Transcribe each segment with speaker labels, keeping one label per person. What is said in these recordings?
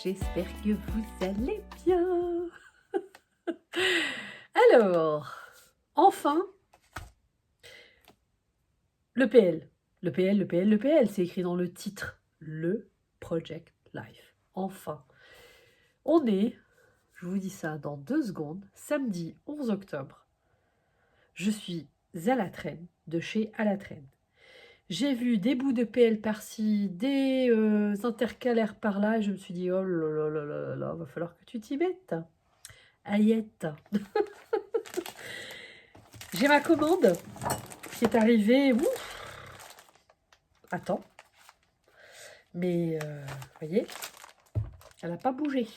Speaker 1: j'espère que vous allez bien. Alors, enfin, le PL. Le PL, c'est écrit dans le titre. Le Project Life. Enfin, on est, je vous dis ça dans 2 secondes, samedi 11 octobre. Je suis à la traîne, de chez À la traîne. J'ai vu des bouts de PL par-ci, des intercalaires par-là, et je me suis dit, oh là là là là là, va falloir que tu t'y mettes. Aïette. J'ai ma commande qui est arrivée. Ouf. Attends. Mais, vous voyez, elle n'a pas bougé.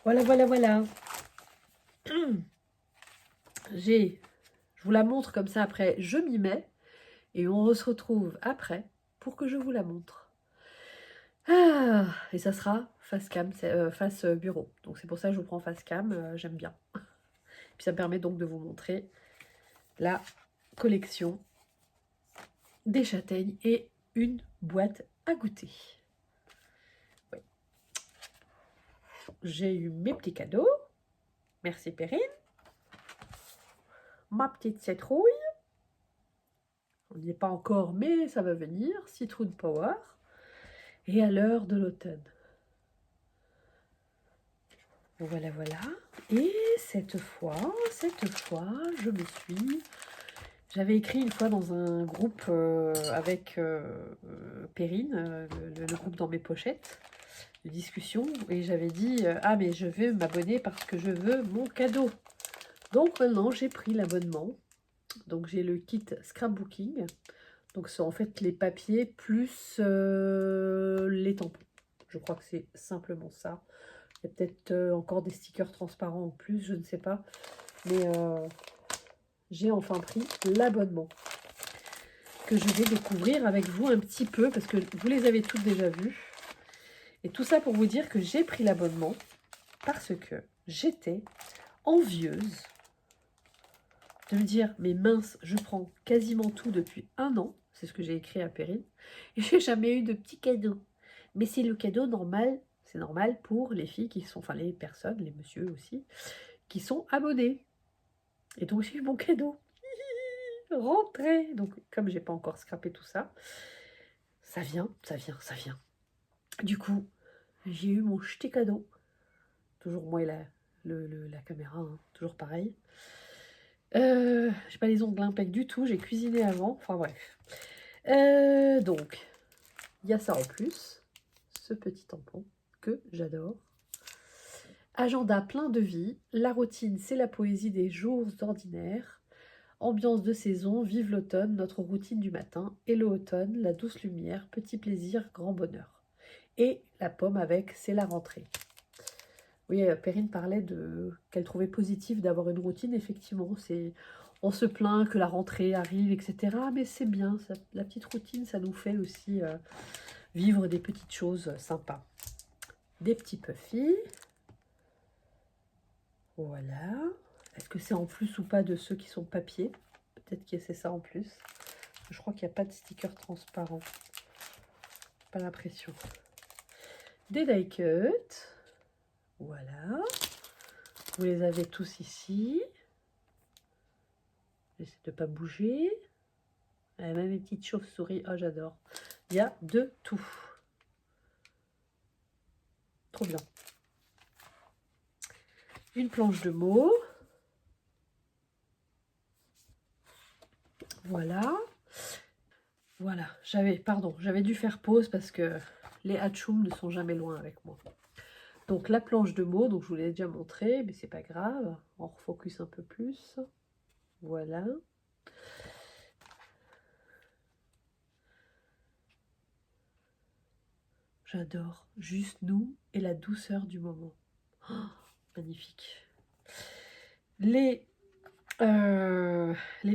Speaker 1: Voilà, voilà, voilà. Je vous la montre comme ça après, je m'y mets. Et on se retrouve après pour que je vous la montre. Ah, et ça sera face cam, face bureau. Donc c'est pour ça que je vous prends face cam, j'aime bien. Puis ça me permet donc de vous montrer la collection des châtaignes et une boîte à goûter. Oui. J'ai eu mes petits cadeaux. Merci Perrine. Ma petite citrouille. On n'y est pas encore, mais ça va venir. Citron Power. Et à l'heure de l'automne. Voilà, voilà. Et cette fois, je me suis... J'avais écrit une fois dans un groupe avec Perrine, le groupe dans mes pochettes de discussion, et j'avais dit ah mais je vais m'abonner parce que je veux mon cadeau. Donc maintenant j'ai pris l'abonnement. Donc j'ai le kit scrapbooking. Donc c'est en fait les papiers plus les tampons. Je crois que c'est simplement ça. Il y a peut-être encore des stickers transparents en plus, je ne sais pas. Mais j'ai enfin pris l'abonnement que je vais découvrir avec vous un petit peu parce que vous les avez toutes déjà vues. Et tout ça pour vous dire que j'ai pris l'abonnement parce que j'étais envieuse de me dire mais mince, je prends quasiment tout depuis 1 an. C'est ce que j'ai écrit à Perrine. Et j'ai jamais eu de petit cadeau. Mais c'est le cadeau normal. C'est normal pour les filles qui sont, enfin les personnes, les messieurs aussi, qui sont abonnés. Et donc j'ai eu mon cadeau. Rentrée. Donc comme j'ai pas encore scrappé tout ça, ça vient. Du coup, j'ai eu mon jeté cadeau. Toujours moi et la caméra, hein, toujours pareil. J'ai pas les ongles impec du tout, j'ai cuisiné avant. Enfin bref. Donc, il y a ça en plus. Ce petit tampon que j'adore. Agenda plein de vie. La routine, c'est la poésie des jours ordinaires. Ambiance de saison, vive l'automne, notre routine du matin. Et le automne, la douce lumière, petit plaisir, grand bonheur. Et la pomme avec, c'est la rentrée. Oui, Perrine parlait qu'elle trouvait positif d'avoir une routine. Effectivement, on se plaint que la rentrée arrive, etc. Mais c'est bien, la petite routine, ça nous fait aussi vivre des petites choses sympas. Des petits puffy. Voilà. Est-ce que c'est en plus ou pas de ceux qui sont papier? Peut-être que c'est ça en plus. Je crois qu'il n'y a pas de sticker transparent. Pas l'impression. Des die cuts. Voilà. Vous les avez tous ici. J'essaie de ne pas bouger. Même les petites chauves-souris. Oh, j'adore. Il y a de tout. Trop bien. Une planche de mots. Voilà. Voilà. J'avais dû faire pause parce que les hatchoum ne sont jamais loin avec moi. Donc la planche de mots, donc je vous l'ai déjà montré, mais c'est pas grave. On refocus un peu plus. Voilà. J'adore. Juste nous et la douceur du moment. Oh, magnifique. Les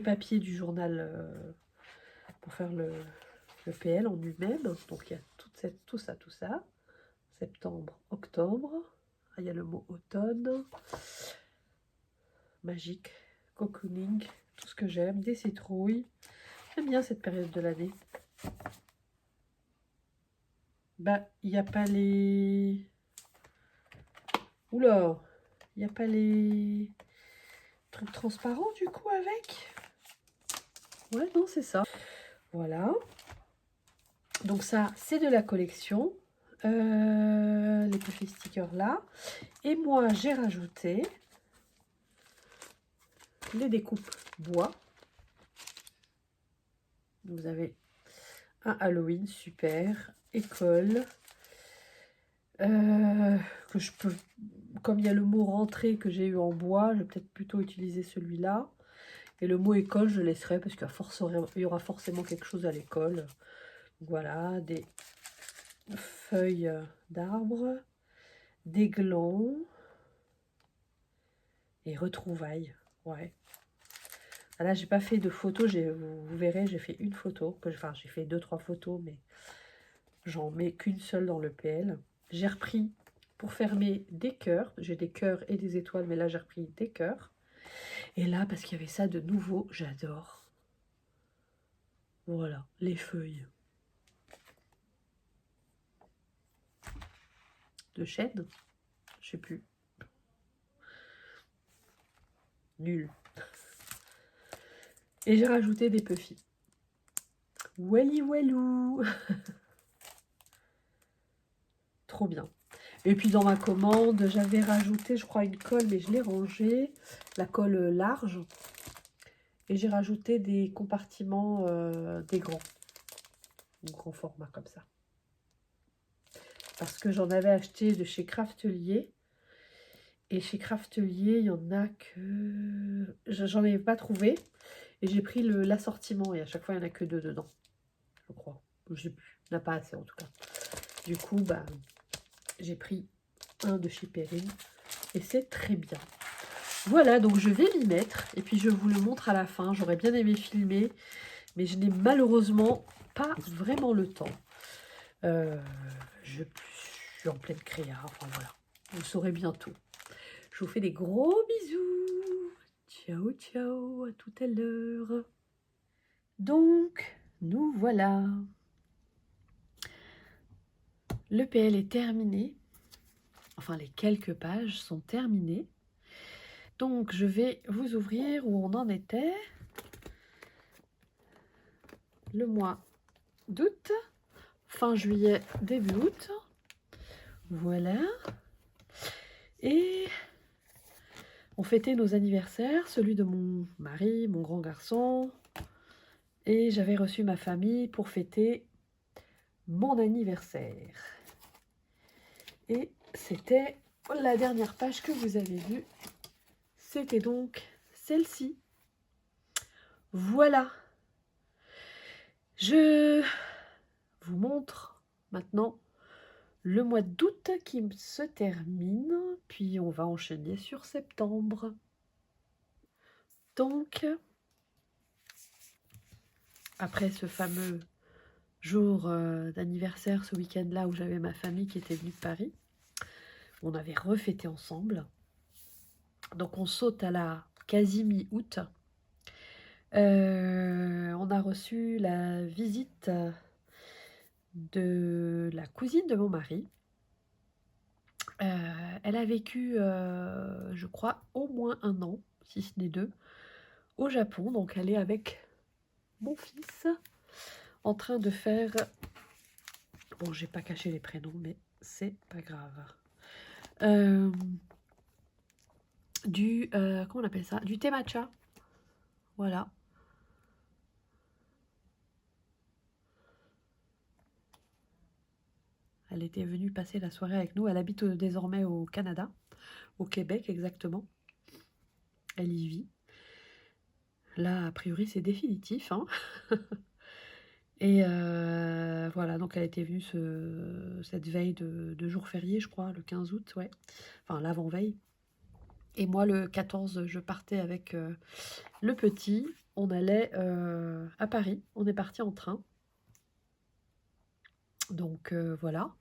Speaker 1: papiers du journal pour faire le PL en lui-même. Donc il y a tout ça. Septembre, octobre. Ah, il y a le mot automne. Magique. Cocooning. Tout ce que j'aime. Des citrouilles. J'aime bien cette période de l'année. Bah, il n'y a pas les... Oula, il n'y a pas les trucs transparents du coup avec. Ouais, non, c'est ça. Voilà. Donc ça, c'est de la collection. Les petits stickers là. Et moi, j'ai rajouté les découpes bois. Vous avez un Halloween, super. École. Que je peux... Comme il y a le mot rentrée que j'ai eu en bois, je vais peut-être plutôt utiliser celui-là. Et le mot école, je laisserai parce qu'il y aura forcément quelque chose à l'école. Voilà, des feuilles d'arbres, des glands et retrouvailles. Ouais. Ah là, j'ai pas fait de photos. Vous verrez, j'ai fait une photo. Enfin, j'ai fait 2-3 photos, mais j'en mets qu'une seule dans le PL. J'ai repris pour fermer des cœurs. J'ai des cœurs et des étoiles, mais là, j'ai repris des cœurs. Et là, parce qu'il y avait ça de nouveau, j'adore. Voilà, les feuilles de chêne. Je sais plus. Nul. Et j'ai rajouté des puffy. Welly Wellou. Trop bien. Et puis dans ma commande, j'avais rajouté, je crois, une colle, mais je l'ai rangée. La colle large. Et j'ai rajouté des compartiments, des grands. Un grand format comme ça. Parce que j'en avais acheté de chez Craftelier. Et chez Craftelier, il y en a que... J'en ai pas trouvé. Et j'ai pris l'assortiment. Et à chaque fois, il n'y en a que 2 dedans. Je crois. Je sais plus. Il n'y en a pas assez en tout cas. Du coup, bah, j'ai pris un de chez Perrine. Et c'est très bien. Voilà, donc je vais m'y mettre. Et puis je vous le montre à la fin. J'aurais bien aimé filmer. Mais je n'ai malheureusement pas vraiment le temps. Je suis en pleine créa. Enfin voilà. Vous saurez bientôt. Je vous fais des gros bisous. Ciao, ciao. À tout à l'heure. Donc, nous voilà. Le PL est terminé. Enfin, les quelques pages sont terminées. Donc, je vais vous ouvrir où on en était. Le mois d'août. Fin juillet, début août. Voilà. Et on fêtait nos anniversaires, celui de mon mari, mon grand garçon. Et j'avais reçu ma famille pour fêter mon anniversaire. Et c'était la dernière page que vous avez vue. C'était donc celle-ci. Voilà. Je vous montre maintenant le mois d'août qui se termine. Puis on va enchaîner sur septembre. Donc, après ce fameux jour d'anniversaire, ce week-end-là où j'avais ma famille qui était venue de Paris, on avait refêté ensemble. Donc on saute à la quasi mi-août. On a reçu la visite de la cousine de mon mari. Elle a vécu, je crois, au moins 1 an, si ce n'est 2, au Japon. Donc elle est avec mon fils en train de faire... Bon, j'ai pas caché les prénoms, mais c'est pas grave. Comment on appelle ça? Du thé matcha. Voilà. Elle était venue passer la soirée avec nous. Elle habite désormais au Canada, au Québec exactement. Elle y vit. Là, a priori, c'est définitif. Hein. Et voilà, donc elle était venue cette veille de jour férié, je crois, le 15 août, ouais. Enfin, l'avant-veille. Et moi, le 14, je partais avec le petit. On allait à Paris. On est parti en train. Donc, voilà.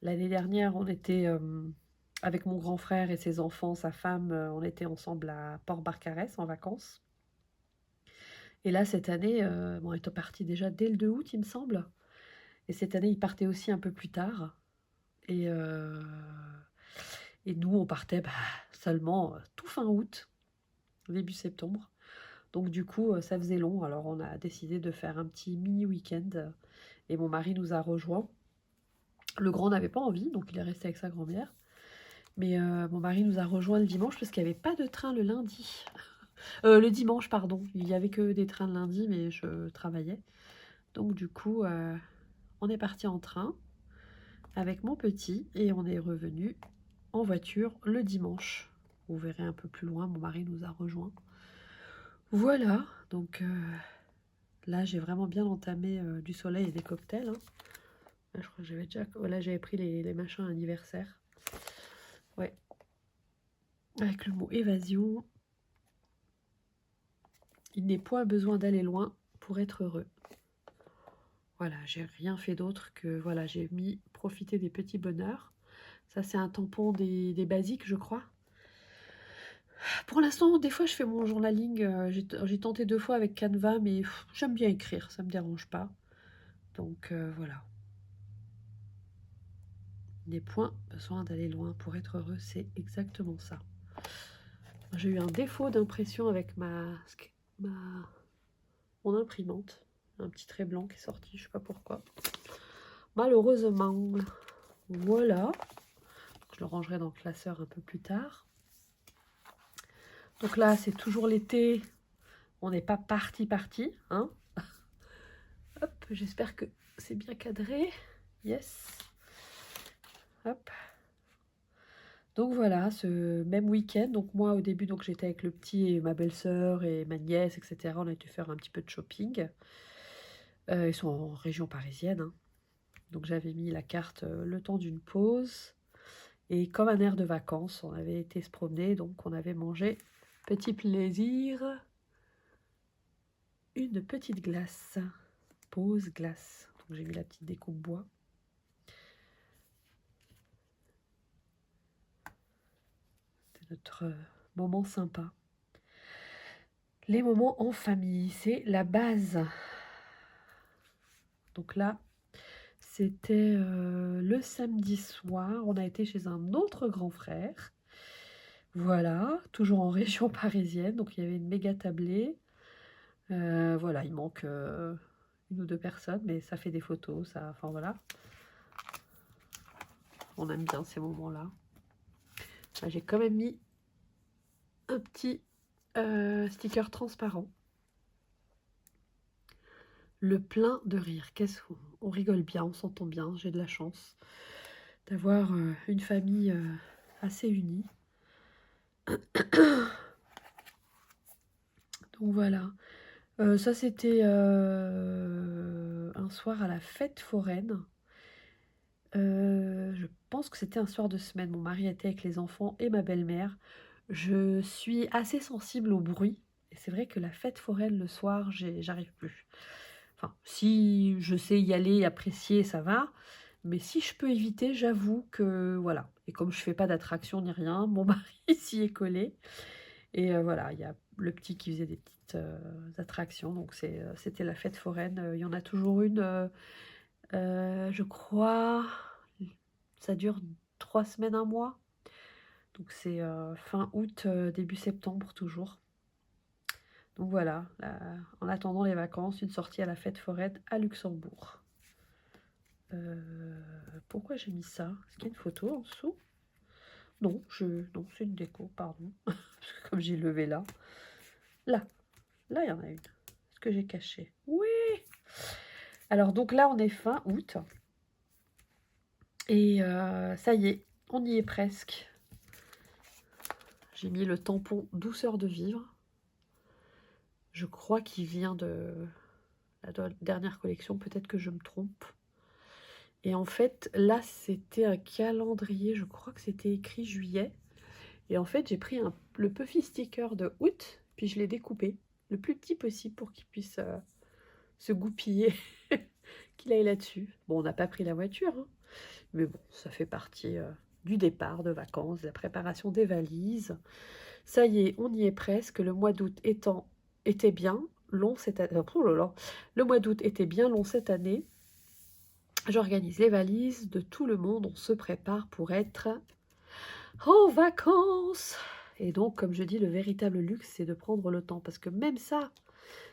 Speaker 1: L'année dernière, on était avec mon grand frère et ses enfants, sa femme, on était ensemble à Port-Barcarès en vacances. Et là, cette année, on est parti déjà dès le 2 août, il me semble. Et cette année, ils partaient aussi un peu plus tard. Et, nous, on partait seulement tout fin août, début septembre. Donc du coup, ça faisait long. Alors on a décidé de faire un petit mini week-end. Et mon mari nous a rejoints. Le grand n'avait pas envie, donc il est resté avec sa grand-mère. Mais mon mari nous a rejoints le dimanche parce qu'il n'y avait pas de train le lundi. Le dimanche, pardon. Il n'y avait que des trains le lundi, mais je travaillais. Donc du coup, on est parti en train avec mon petit et on est revenu en voiture le dimanche. Vous verrez un peu plus loin, mon mari nous a rejoints. Voilà, donc là j'ai vraiment bien entamé du soleil et des cocktails. Hein. Là, je crois que j'avais déjà... Voilà, j'avais pris les machins anniversaires. Ouais. Avec le mot évasion. Il n'est point besoin d'aller loin pour être heureux. Voilà, j'ai rien fait d'autre que... Voilà, j'ai mis profiter des petits bonheurs. Ça, c'est un tampon des basiques, je crois. Pour l'instant, des fois, je fais mon journaling. J'ai tenté 2 fois avec Canva, mais j'aime bien écrire, ça me dérange pas. Donc, voilà. Il n'est point besoin d'aller loin pour être heureux, c'est exactement ça. J'ai eu un défaut d'impression avec mon imprimante. Un petit trait blanc qui est sorti, je sais pas pourquoi. Malheureusement. Voilà. Je le rangerai dans le classeur un peu plus tard. Donc là, c'est toujours l'été. On n'est pas parti, hein. Hop, j'espère que c'est bien cadré. Yes. Hop. Donc voilà, ce même week-end, donc moi au début donc j'étais avec le petit et ma belle-sœur et ma nièce, etc. On a été faire un petit peu de shopping. Ils sont en région parisienne, hein. Donc j'avais mis la carte le temps d'une pause. Et comme un air de vacances, on avait été se promener, donc on avait mangé, petit plaisir, une petite glace. Pause glace. Donc j'ai mis la petite découpe bois. C'était notre moment sympa. Les moments en famille, c'est la base. Donc là, c'était le samedi soir. On a été chez un autre grand frère. Voilà, toujours en région parisienne. Donc il y avait une méga tablée. Voilà, il manque 1 ou 2 personnes, mais ça fait des photos. Ça, enfin voilà. On aime bien ces moments-là. J'ai quand même mis un petit sticker transparent. Le plein de rire. Qu'est-ce qu'on rigole bien, on s'entend bien. J'ai de la chance d'avoir une famille assez unie. Donc voilà. Ça, c'était un soir à la fête foraine. Je pense que c'était un soir de semaine. Mon mari était avec les enfants et ma belle-mère. Je suis assez sensible au bruit. Et c'est vrai que la fête foraine le soir, j'arrive plus. Enfin, si je sais y aller, apprécier, ça va. Mais si je peux éviter, j'avoue que voilà. Et comme je fais pas d'attraction ni rien, mon mari s'y est collé. Et voilà, il y a le petit qui faisait des petites attractions. Donc c'était la fête foraine. Il y en a toujours une, je crois, ça dure 3 semaines, 1 mois. Donc c'est fin août, début septembre toujours. Donc voilà, en attendant les vacances, une sortie à la fête foraine à Luxembourg. Pourquoi j'ai mis ça? Est-ce qu'il y a une photo en dessous? Non, non, c'est une déco, pardon. Parce que comme j'ai levé là. Là, il y en a une. Est-ce que j'ai caché? Oui! Alors donc là, on est fin août. Et ça y est, on y est presque. J'ai mis le tampon douceur de vivre. Je crois qu'il vient de la dernière collection, peut-être que je me trompe. Et en fait, là, c'était un calendrier, je crois que c'était écrit juillet. Et en fait, j'ai pris le Puffy sticker de août, puis je l'ai découpé le plus petit possible pour qu'il puisse se goupiller, qu'il aille là-dessus. Bon, on n'a pas pris la voiture, hein, mais bon, ça fait partie du départ de vacances, de la préparation des valises. Ça y est, on y est presque. Le mois d'août était bien long cette année. Oh là là. Le mois d'août était bien long cette année. J'organise les valises de tout le monde, on se prépare pour être en vacances. Et donc, comme je dis, le véritable luxe, c'est de prendre le temps. Parce que même ça,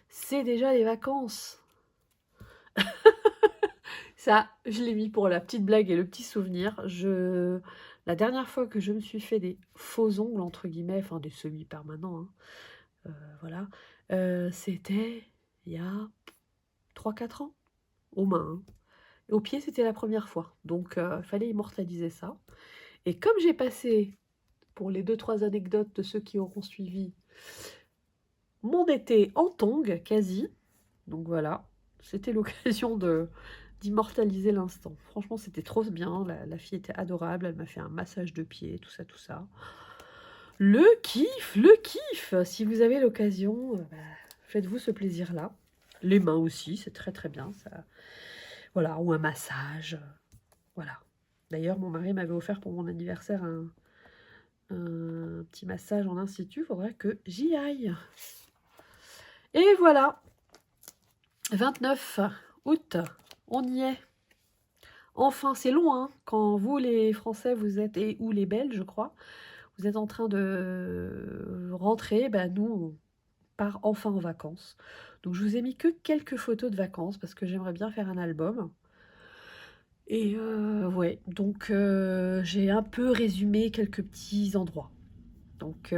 Speaker 1: c'est déjà les vacances. Ça, je l'ai mis pour la petite blague et le petit souvenir. La dernière fois que je me suis fait des faux ongles, entre guillemets, enfin des semi-permanents, hein, voilà, c'était il y a 3 4 ans, aux mains, hein. Au pied, c'était la première fois. Donc, il fallait immortaliser ça. Et comme j'ai passé, pour les 2 3 anecdotes de ceux qui auront suivi, mon été en tongs, quasi. Donc voilà, c'était l'occasion d'immortaliser l'instant. Franchement, c'était trop bien. La fille était adorable. Elle m'a fait un massage de pied, tout ça, tout ça. Le kiff, le kiff. Si vous avez l'occasion, faites-vous ce plaisir-là. Les mains aussi, c'est très très bien. Ça. Voilà, ou un massage. Voilà. D'ailleurs, mon mari m'avait offert pour mon anniversaire un petit massage en institut. Il faudrait que j'y aille. Et voilà, 29 août, on y est. Enfin, c'est loin, hein, quand vous, les Français, vous êtes, ou les Belges, je crois, vous êtes en train de rentrer, nous, on part enfin en vacances. Donc, je vous ai mis que quelques photos de vacances, parce que j'aimerais bien faire un album. Et ouais, donc j'ai un peu résumé quelques petits endroits. Donc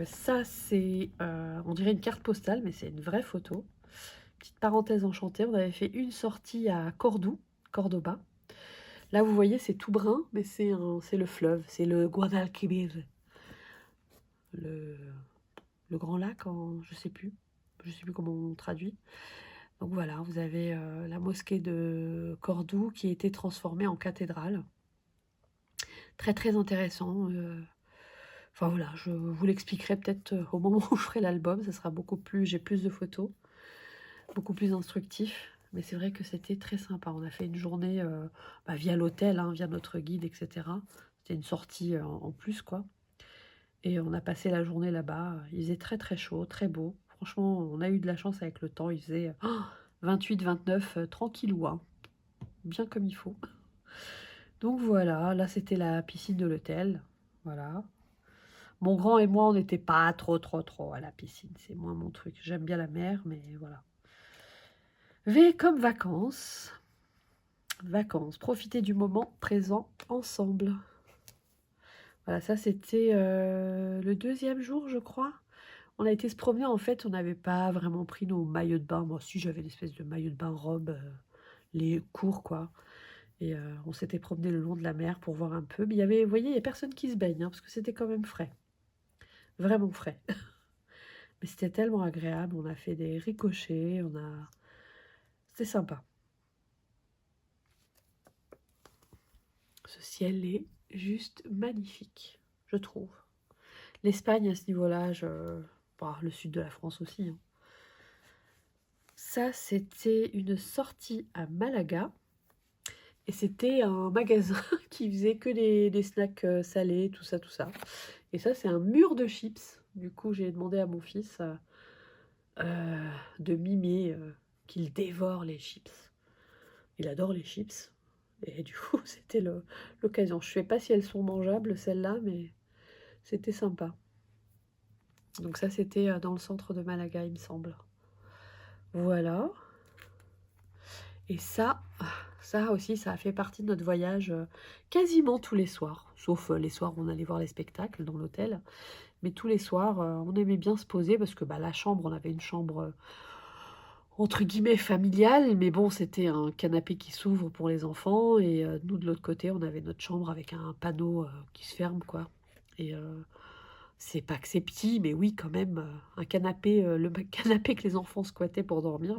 Speaker 1: ça, c'est, on dirait une carte postale, mais c'est une vraie photo. Petite parenthèse enchantée, on avait fait une sortie à Cordoue, Cordoba. Là, vous voyez, c'est tout brun, mais c'est le fleuve, c'est le Guadalquivir, le, le grand lac, je sais plus comment on traduit. Donc voilà, vous avez la mosquée de Cordoue qui a été transformée en cathédrale. Très très intéressant. Enfin voilà, je vous l'expliquerai peut-être au moment où je ferai l'album, ça sera beaucoup plus, j'ai plus de photos, beaucoup plus instructif. Mais c'est vrai que c'était très sympa. On a fait une journée via l'hôtel, hein, via notre guide, etc. C'était une sortie en plus, quoi. Et on a passé la journée là-bas. Il faisait très très chaud, très beau. Franchement, on a eu de la chance avec le temps. Il faisait 28, 29, tranquillou, hein. Bien comme il faut. Donc voilà, là c'était la piscine de l'hôtel. Voilà. Mon grand et moi, on n'était pas trop à la piscine. C'est moins mon truc. J'aime bien la mer, mais voilà. V comme vacances. Vacances. Profiter du moment présent ensemble. Voilà, ça c'était le 2e jour, je crois. On a été se promener, en fait, on n'avait pas vraiment pris nos maillots de bain. Moi aussi, j'avais une espèce de maillot de bain robe, les courts, quoi. Et on s'était promené le long de la mer pour voir un peu. Mais il y avait, vous voyez, il n'y a personne qui se baigne, hein, parce que c'était quand même frais. Vraiment frais. Mais c'était tellement agréable. On a fait des ricochets, C'était sympa. Ce ciel est juste magnifique, je trouve. L'Espagne, à ce niveau-là, le sud de la France aussi, hein. Ça, c'était une sortie à Malaga. Et c'était un magasin qui faisait que des snacks salés, tout ça, tout ça. Et ça, c'est un mur de chips. Du coup, j'ai demandé à mon fils de mimer qu'il dévore les chips. Il adore les chips. Et du coup, c'était l'occasion. Je ne sais pas si elles sont mangeables, celles-là, mais c'était sympa. Donc ça, c'était dans le centre de Malaga, il me semble. Voilà. Et ça aussi, ça a fait partie de notre voyage quasiment tous les soirs. Sauf les soirs où on allait voir les spectacles dans l'hôtel. Mais tous les soirs, on aimait bien se poser parce que la chambre, on avait une chambre entre guillemets familiale. Mais bon, c'était un canapé qui s'ouvre pour les enfants. Et nous, de l'autre côté, on avait notre chambre avec un panneau qui se ferme, quoi. Et c'est pas que c'est petit, mais oui, quand même, un canapé, le canapé que les enfants squattaient pour dormir,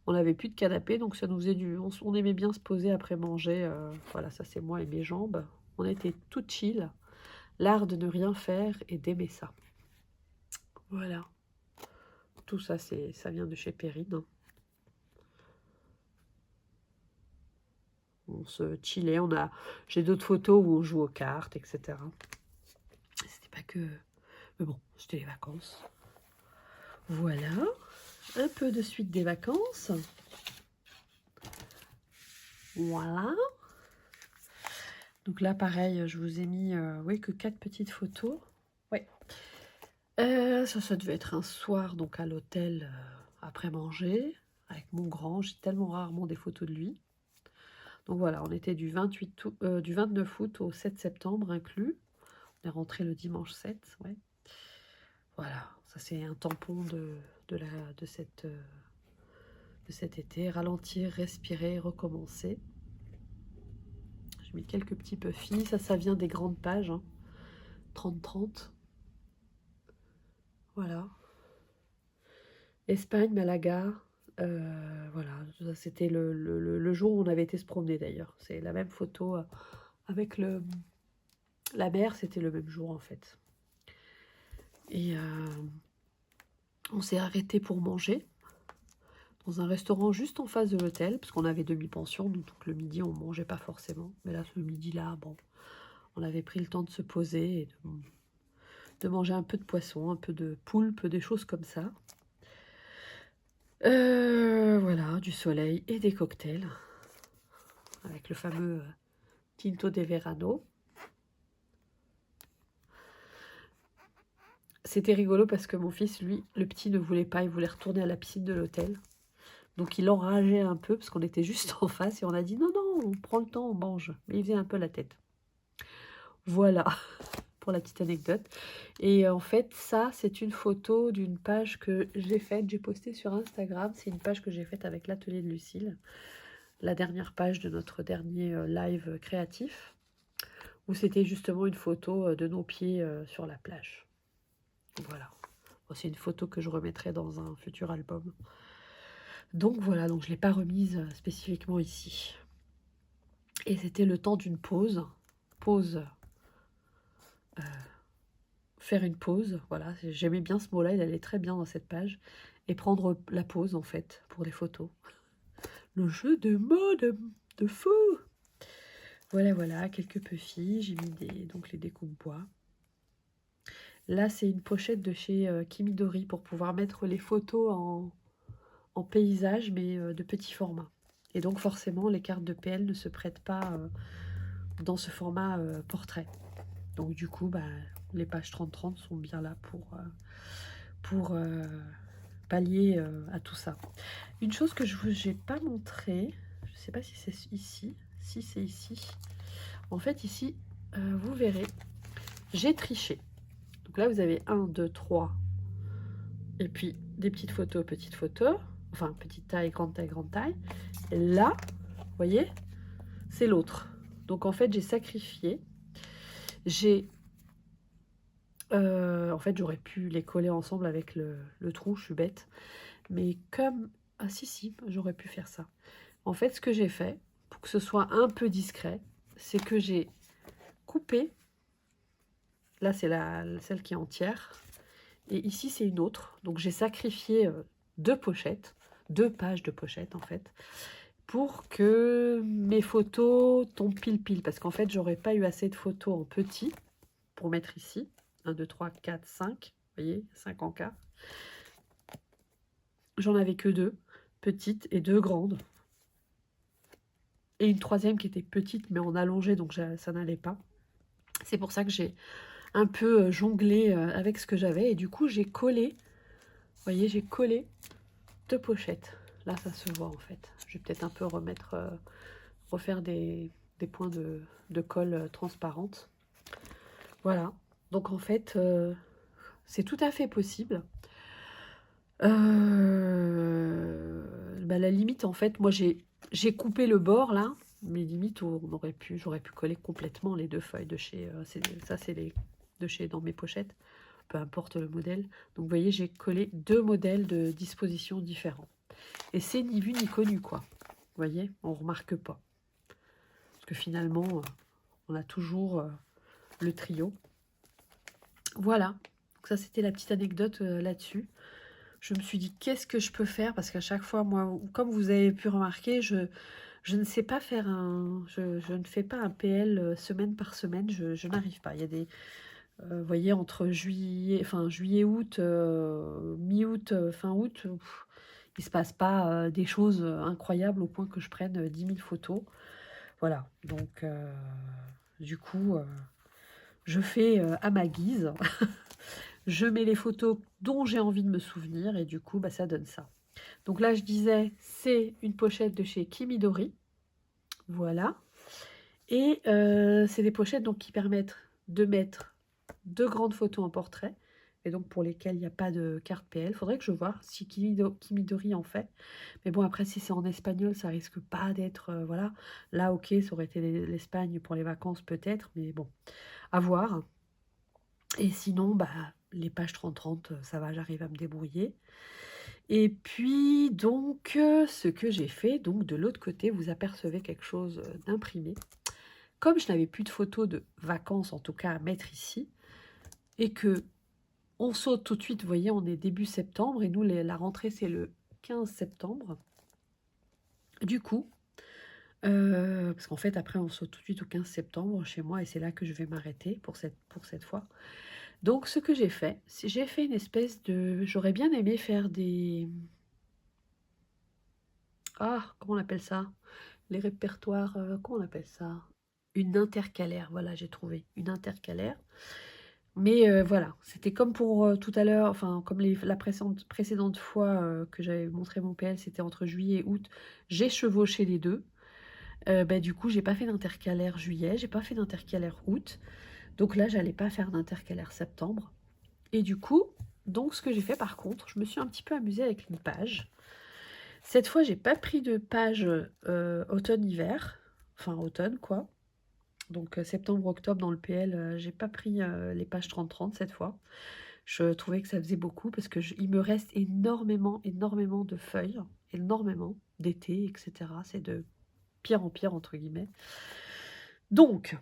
Speaker 1: on n'avait plus de canapé, donc ça nous faisait on aimait bien se poser après manger. Voilà, ça c'est moi et mes jambes. On était tout chill. L'art de ne rien faire et d'aimer ça. Voilà. Tout ça, ça vient de chez Perrine, hein. On se chillait. J'ai d'autres photos où on joue aux cartes, etc. C'était pas que... Mais bon, c'était les vacances. Voilà. Un peu de suite des vacances. Voilà. Donc là, pareil, je vous ai mis oui, que 4 petites photos. Ouais. Ça devait être un soir, donc à l'hôtel, après manger, avec mon grand. J'ai tellement rarement des photos de lui. Donc voilà, on était du 29 août au 7 septembre inclus. On est rentré le dimanche 7, ouais. Voilà, ça c'est un tampon de cet été. Ralentir, respirer, recommencer. J'ai mis quelques petits puffy. Ça vient des grandes pages, hein. 30-30. Voilà. Espagne, Malaga. Voilà, c'était le jour où on avait été se promener d'ailleurs. C'est la même photo avec la mer, c'était le même jour en fait. Et on s'est arrêté pour manger dans un restaurant juste en face de l'hôtel, parce qu'on avait demi-pension, donc le midi on mangeait pas forcément. Mais là, ce midi-là, bon, on avait pris le temps de se poser et de manger un peu de poisson, un peu de poulpe, des choses comme ça. Voilà, du soleil et des cocktails, avec le fameux Tinto de Verano. C'était rigolo parce que mon fils, lui, le petit, ne voulait pas, il voulait retourner à la piscine de l'hôtel. Donc il enrageait un peu parce qu'on était juste en face et on a dit non, non, on prend le temps, on mange. Mais il faisait un peu la tête. Voilà, pour la petite anecdote. Et en fait, ça, c'est une photo d'une page que j'ai faite, j'ai postée sur Instagram. C'est une page que j'ai faite avec l'atelier de Lucille. La dernière page de notre dernier live créatif, où c'était justement une photo de nos pieds sur la plage. Voilà. Bon, c'est une photo que je remettrai dans un futur album. Donc voilà, donc je ne l'ai pas remise spécifiquement ici. Et c'était le temps d'une pause. Faire une pause, voilà. J'aimais bien ce mot-là, il allait très bien dans cette page. Et prendre la pause, en fait, pour les photos. Le jeu de mots de fou. Voilà, voilà, quelques puffy. J'ai mis donc les découpes bois. Là, c'est une pochette de chez Kimidori pour pouvoir mettre les photos en paysage, mais de petit format. Et donc, forcément, les cartes de PL ne se prêtent pas dans ce format portrait. Donc, du coup, bah, les pages 30-30 sont bien là pour pallier à tout ça. Une chose que je ne vous ai pas montré, je ne sais pas si c'est ici. Si, c'est ici. En fait, ici, vous verrez, j'ai triché. Donc là, vous avez 1, 2, 3. Et puis, des petites photos. Enfin, petite taille, grande taille, grande taille. Et là, vous voyez, c'est l'autre. Donc, en fait, j'ai sacrifié. En fait, j'aurais pu les coller ensemble avec le trou, je suis bête. Mais comme... Ah si, j'aurais pu faire ça. En fait, ce que j'ai fait, pour que ce soit un peu discret, c'est que j'ai coupé. Là, c'est celle qui est entière. Et ici, c'est une autre. Donc, j'ai sacrifié 2 pochettes, 2 pages de pochettes, en fait, pour que mes photos tombent pile. Parce qu'en fait, j'aurais pas eu assez de photos en petit pour mettre ici. 1, 2, 3, 4, 5. Vous voyez, 5 en quart. J'en avais que 2 petites et 2 grandes. Et une troisième qui était petite, mais en allongé, donc ça n'allait pas. C'est pour ça que j'ai un peu jonglé avec ce que j'avais. Et du coup, j'ai collé, vous voyez, j'ai collé 2 pochettes. Là, ça se voit, en fait. Je vais peut-être un peu refaire des points de colle transparente. Voilà. Donc, en fait, c'est tout à fait possible. La limite, en fait, moi, j'ai coupé le bord, là. Mais limite, j'aurais pu coller complètement les 2 feuilles de chez... ça, c'est les de chez dans mes pochettes. Peu importe le modèle. Donc, vous voyez, j'ai collé 2 modèles de disposition différents. Et c'est ni vu ni connu, quoi. Vous voyez, on ne remarque pas. Parce que finalement, on a toujours le trio. Voilà. Donc ça, c'était la petite anecdote là-dessus. Je me suis dit, qu'est-ce que je peux faire? Parce qu'à chaque fois, moi, comme vous avez pu remarquer, je ne sais pas faire je ne fais pas un PL semaine par semaine. Je n'arrive pas. Il y a des... vous voyez, entre juillet, août, mi-août, fin août, il se passe pas des choses incroyables au point que je prenne 10 000 photos. Voilà, donc du coup, je fais à ma guise. Je mets les photos dont j'ai envie de me souvenir et du coup, bah, ça donne ça. Donc là, je disais, c'est une pochette de chez Kimidori. Voilà. Et c'est des pochettes donc, qui permettent de mettre de grandes photos en portrait, et donc pour lesquelles il n'y a pas de carte PL. Il faudrait que je vois si Kimidori en fait. Mais bon, après, si c'est en espagnol, ça risque pas d'être... voilà. Là, ok, ça aurait été l'Espagne pour les vacances peut-être, mais bon, à voir. Et sinon, bah, les pages 30-30, ça va, j'arrive à me débrouiller. Et puis, donc, ce que j'ai fait, donc de l'autre côté, vous apercevez quelque chose d'imprimé. Comme je n'avais plus de photos de vacances, en tout cas, à mettre ici, et que on saute tout de suite, vous voyez, on est début septembre, et nous, la rentrée, c'est le 15 septembre. Du coup, parce qu'en fait, après, on saute tout de suite au 15 septembre chez moi, et c'est là que je vais m'arrêter pour cette fois. Donc, ce que j'ai fait, c'est j'ai fait une espèce de... J'aurais bien aimé faire des... Ah, comment on appelle ça? Les répertoires, comment on appelle ça? Une intercalaire, voilà, j'ai trouvé, une intercalaire. Mais voilà, c'était comme pour tout à l'heure, enfin, comme la précédente fois que j'avais montré mon PL, c'était entre juillet et août. J'ai chevauché les deux. Bah, du coup, j'ai pas fait d'intercalaire juillet, j'ai pas fait d'intercalaire août. Donc là, j'allais pas faire d'intercalaire septembre. Et du coup, donc ce que j'ai fait par contre, je me suis un petit peu amusée avec une page. Cette fois, j'ai pas pris de page automne-hiver, enfin automne quoi. Donc septembre-octobre dans le PL, j'ai pas pris les pages 30-30 cette fois. Je trouvais que ça faisait beaucoup parce que il me reste énormément de feuilles, énormément d'été, etc. C'est de pire en pire entre guillemets. Donc,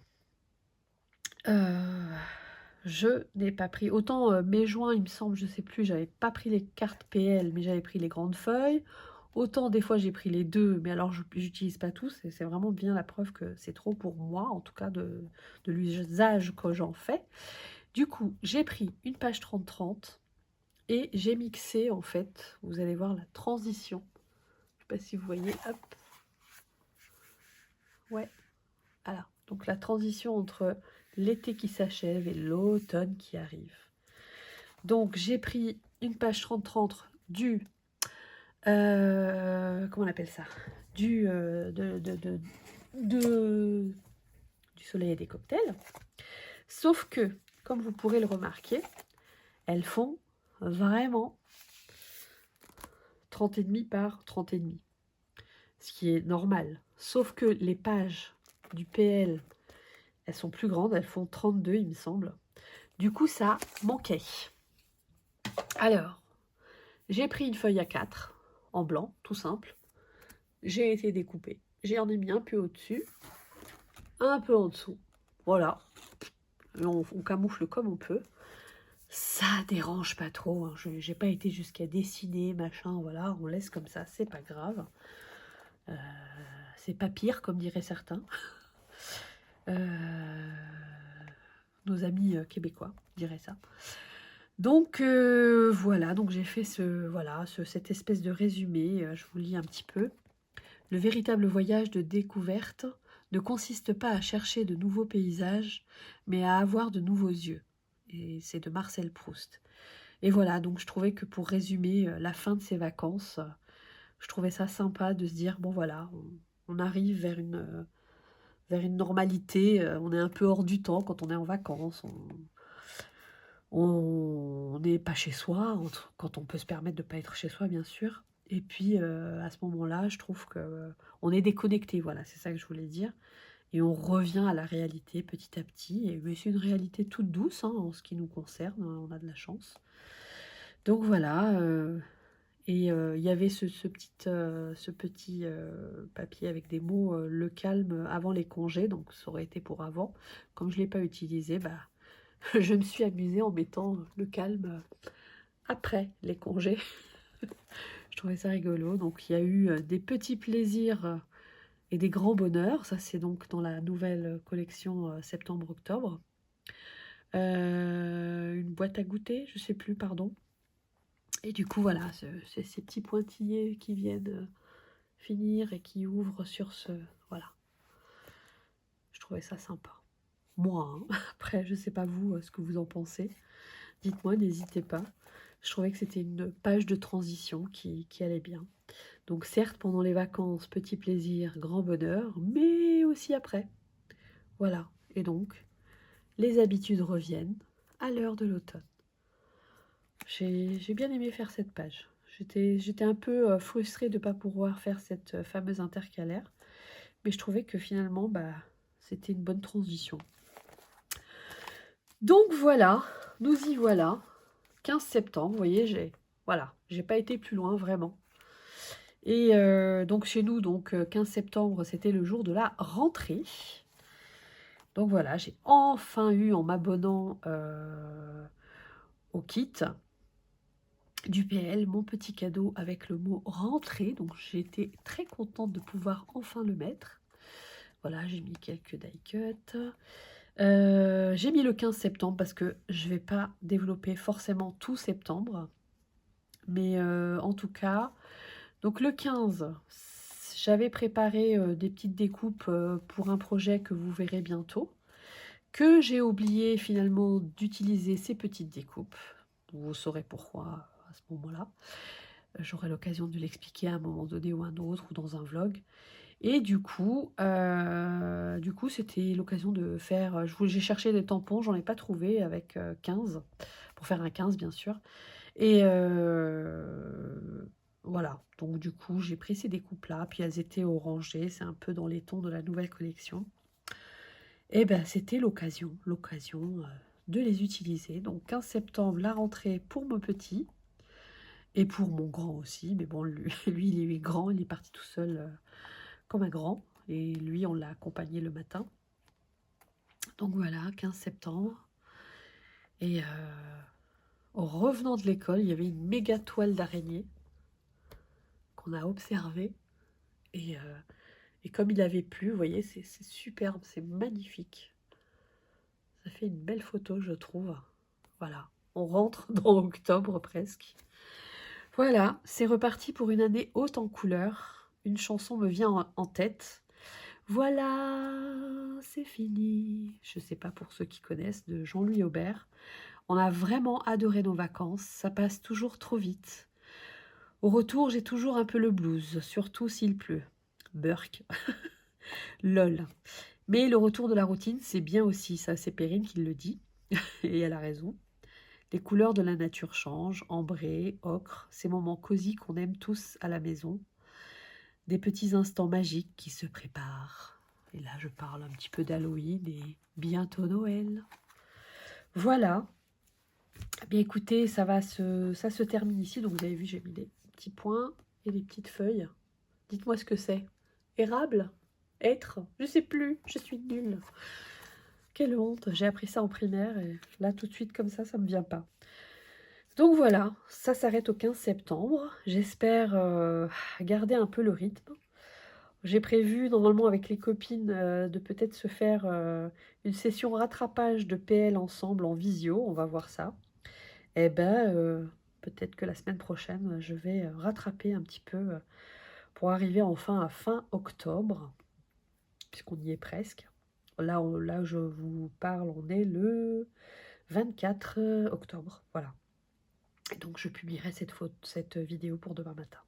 Speaker 1: je n'ai pas pris autant mai-juin, il me semble, je sais plus, j'avais pas pris les cartes PL, mais j'avais pris les grandes feuilles. Autant des fois j'ai pris les deux, mais alors j'utilise pas tous, et c'est vraiment bien la preuve que c'est trop pour moi, en tout cas de l'usage que j'en fais. Du coup, j'ai pris une page 30-30 et j'ai mixé en fait, vous allez voir la transition. Je sais pas si vous voyez, hop. Ouais, voilà. Donc la transition entre l'été qui s'achève et l'automne qui arrive. Donc j'ai pris une page 30-30 du... comment on appelle ça? Du soleil et des cocktails. Sauf que, comme vous pourrez le remarquer, elles font vraiment 30,5 par 30,5. Ce qui est normal. Sauf que les pages du PL, elles sont plus grandes, elles font 32, il me semble. Du coup, ça manquait. Alors, j'ai pris une feuille A4 en blanc, tout simple. J'ai été découpée. J'en ai mis un peu au-dessus, un peu en dessous. Voilà. On camoufle comme on peut. Ça dérange pas trop. Hein. Je n'ai pas été jusqu'à dessiner, machin. Voilà, on laisse comme ça, c'est pas grave. C'est pas pire, comme diraient certains. Nos amis québécois diraient ça. Donc voilà, donc j'ai fait cette espèce de résumé. Je vous lis un petit peu. Le véritable voyage de découverte ne consiste pas à chercher de nouveaux paysages, mais à avoir de nouveaux yeux. Et c'est de Marcel Proust. Et voilà, donc je trouvais que pour résumer la fin de ces vacances, je trouvais ça sympa de se dire, bon voilà, on arrive vers une normalité, on est un peu hors du temps quand on est en vacances, on n'est pas chez soi, quand on peut se permettre de ne pas être chez soi, bien sûr. Et puis, à ce moment-là, je trouve que on est déconnecté, voilà, c'est ça que je voulais dire. Et on revient à la réalité petit à petit. Et c'est une réalité toute douce, hein, en ce qui nous concerne, on a de la chance. Donc voilà, et il y avait ce petit papier avec des mots, le calme avant les congés, donc ça aurait été pour avant. Comme je ne l'ai pas utilisé, bah, je me suis amusée en mettant le calme après les congés. Je trouvais ça rigolo. Donc il y a eu des petits plaisirs et des grands bonheurs. Ça, c'est donc dans la nouvelle collection septembre-octobre. Une boîte à goûter, je sais plus, pardon. Et du coup, voilà, c'est ces petits pointillés qui viennent finir et qui ouvrent sur ce... Voilà, je trouvais ça sympa. Moi, hein. Après, je sais pas vous, ce que vous en pensez. Dites-moi, n'hésitez pas. Je trouvais que c'était une page de transition qui allait bien. Donc certes, pendant les vacances, petit plaisir, grand bonheur, mais aussi après. Voilà. Et donc, les habitudes reviennent à l'heure de l'automne. J'ai bien aimé faire cette page. J'étais un peu frustrée de ne pas pouvoir faire cette fameuse intercalaire. Mais je trouvais que finalement, bah, c'était une bonne transition. Donc voilà, nous y voilà. 15 septembre, vous voyez, j'ai pas été plus loin vraiment. Et donc chez nous, 15 septembre, c'était le jour de la rentrée. Donc voilà, j'ai enfin eu en m'abonnant au kit du PL mon petit cadeau avec le mot rentrée. Donc j'ai été très contente de pouvoir enfin le mettre. Voilà, j'ai mis quelques die cuts. J'ai mis le 15 septembre parce que je vais pas développer forcément tout septembre. Mais en tout cas, donc le 15, j'avais préparé des petites découpes pour un projet que vous verrez bientôt, que j'ai oublié finalement d'utiliser ces petites découpes. Vous saurez pourquoi à ce moment-là. J'aurai l'occasion de l'expliquer à un moment donné ou un autre, ou dans un vlog. Et du coup, c'était l'occasion de faire... J'ai cherché des tampons, j'en ai pas trouvé avec 15, pour faire un 15 bien sûr. Et voilà, donc du coup, j'ai pris ces découpes-là, puis elles étaient orangées, c'est un peu dans les tons de la nouvelle collection. Et ben c'était l'occasion de les utiliser. Donc 15 septembre, la rentrée pour mon petit, et pour mon grand aussi. Mais bon, lui il est grand, il est parti tout seul comme un grand. Et lui, on l'a accompagné le matin. Donc voilà, 15 septembre. Et en revenant de l'école, il y avait une méga toile d'araignée qu'on a observée. Et comme il avait plu, vous voyez, c'est superbe, c'est magnifique. Ça fait une belle photo, je trouve. Voilà, on rentre dans octobre presque. Voilà, c'est reparti pour une année haute en couleurs. Une chanson me vient en tête. Voilà, c'est fini. Je ne sais pas pour ceux qui connaissent, de Jean-Louis Aubert. On a vraiment adoré nos vacances, ça passe toujours trop vite. Au retour, j'ai toujours un peu le blues, surtout s'il pleut. Burk. Lol. Mais le retour de la routine, c'est bien aussi, ça c'est Perrine qui le dit, et elle a raison. Les couleurs de la nature changent, ambré, ocre, ces moments cosy qu'on aime tous à la maison. Des petits instants magiques qui se préparent. Et là, je parle un petit peu d'Halloween et bientôt Noël. Voilà. Eh bien écoutez, ça se termine ici. Donc vous avez vu, j'ai mis des petits points et des petites feuilles. Dites-moi ce que c'est. Érable? Être? Je sais plus, je suis nulle. Quelle honte, j'ai appris ça en primaire et là tout de suite comme ça me vient pas. Donc voilà, ça s'arrête au 15 septembre. J'espère garder un peu le rythme. J'ai prévu normalement avec les copines de peut-être se faire une session rattrapage de PL ensemble en visio, on va voir ça. Eh ben, peut-être que la semaine prochaine, je vais rattraper un petit peu pour arriver enfin à fin octobre, puisqu'on y est presque. Là, là, je vous parle, on est le 24 octobre, voilà. Et donc, je publierai cette vidéo pour demain matin.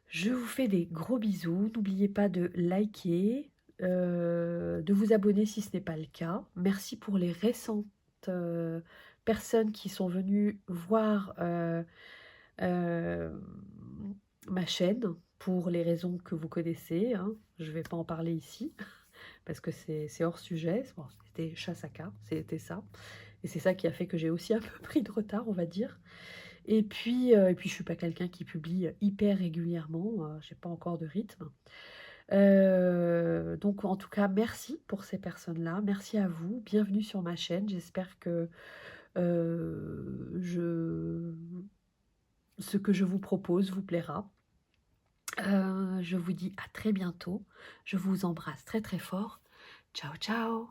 Speaker 1: Je vous fais des gros bisous. N'oubliez pas de liker, de vous abonner si ce n'est pas le cas. Merci pour les récentes personnes qui sont venues voir ma chaîne pour les raisons que vous connaissez. Hein. Je ne vais pas en parler ici parce que c'est hors sujet. Bon, c'était Chasaka, c'était ça. Et c'est ça qui a fait que j'ai aussi un peu pris de retard, on va dire. Et puis je ne suis pas quelqu'un qui publie hyper régulièrement. Je n'ai pas encore de rythme. Donc en tout cas, merci pour ces personnes-là. Merci à vous. Bienvenue sur ma chaîne. J'espère que ce que je vous propose vous plaira. Je vous dis à très bientôt. Je vous embrasse très très fort. Ciao ciao.